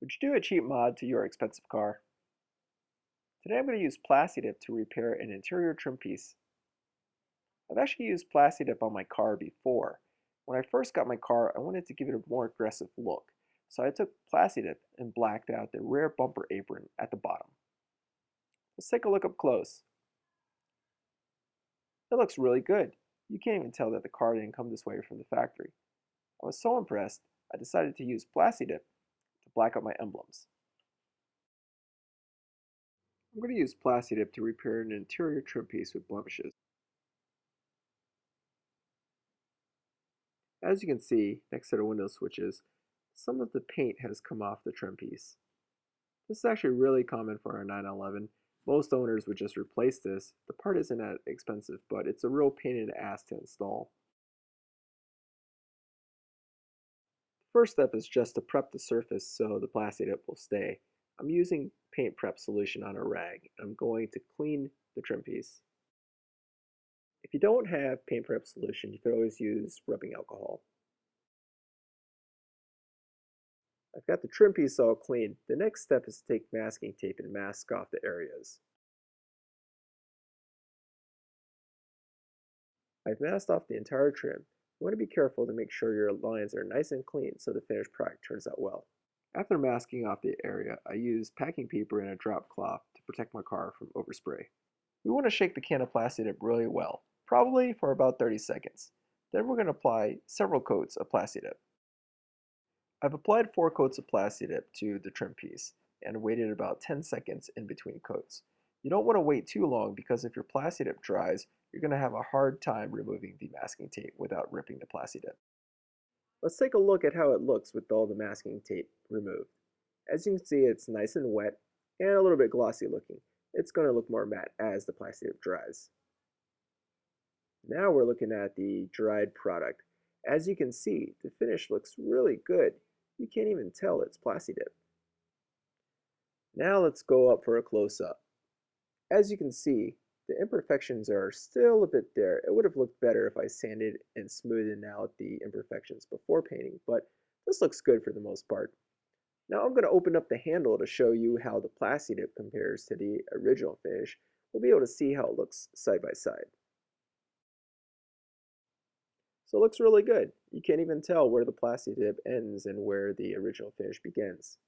Would you do a cheap mod to your expensive car? Today I'm going to use Plasti Dip to repair an interior trim piece. I've actually used Plasti Dip on my car before. When I first got my car, I wanted to give it a more aggressive look, so I took Plasti Dip and blacked out the rear bumper apron at the bottom. Let's take a look up close. It looks really good. You can't even tell that the car didn't come this way from the factory. I was so impressed, I decided to use Plasti Dip to black out my emblems. I'm going to use Plasti Dip to repair an interior trim piece with blemishes. As you can see, next to the window switches, some of the paint has come off the trim piece. This is actually really common for our 911. Most owners would just replace this. The part isn't that expensive, but it's a real pain in the ass to install. The first step is just to prep the surface so the Plasti Dip will stay. I'm using paint prep solution on a rag. I'm going to clean the trim piece. If you don't have paint prep solution, you could always use rubbing alcohol. I've got the trim piece all clean. The next step is to take masking tape and mask off the areas. I've masked off the entire trim. You want to be careful to make sure your lines are nice and clean so the finished product turns out well. After masking off the area, I use packing paper and a drop cloth to protect my car from overspray. We want to shake the can of Plasti Dip really well, probably for about 30 seconds. Then we're going to apply several coats of Plasti Dip. I've applied 4 coats of Plasti Dip to the trim piece and waited about 10 seconds in between coats. You don't want to wait too long because if your Plasti Dip dries, you're going to have a hard time removing the masking tape without ripping the Plasti Dip. Let's take a look at how it looks with all the masking tape removed. As you can see, it's nice and wet and a little bit glossy looking. It's going to look more matte as the Plasti Dip dries. Now we're looking at the dried product. As you can see, the finish looks really good. You can't even tell it's Plasti Dip. Now let's go up for a close-up. As you can see, the imperfections are still a bit there. It would have looked better if I sanded and smoothed out the imperfections before painting, but this looks good for the most part. Now I'm going to open up the handle to show you how the Plasti Dip compares to the original finish. We'll be able to see how it looks side by side. So it looks really good. You can't even tell where the Plasti Dip ends and where the original finish begins.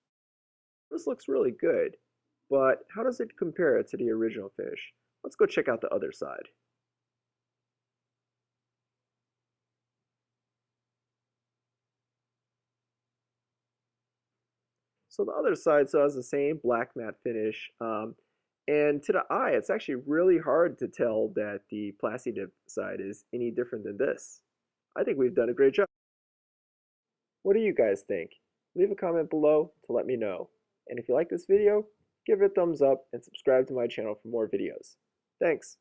This looks really good, but how does it compare to the original finish? Let's go check out the other side. So the other side still has the same black matte finish, and to the eye, it's actually really hard to tell that the Plasti Dip side is any different than this. I think we've done a great job. What do you guys think? Leave a comment below to let me know. And if you like this video, give it a thumbs up and subscribe to my channel for more videos. Thanks.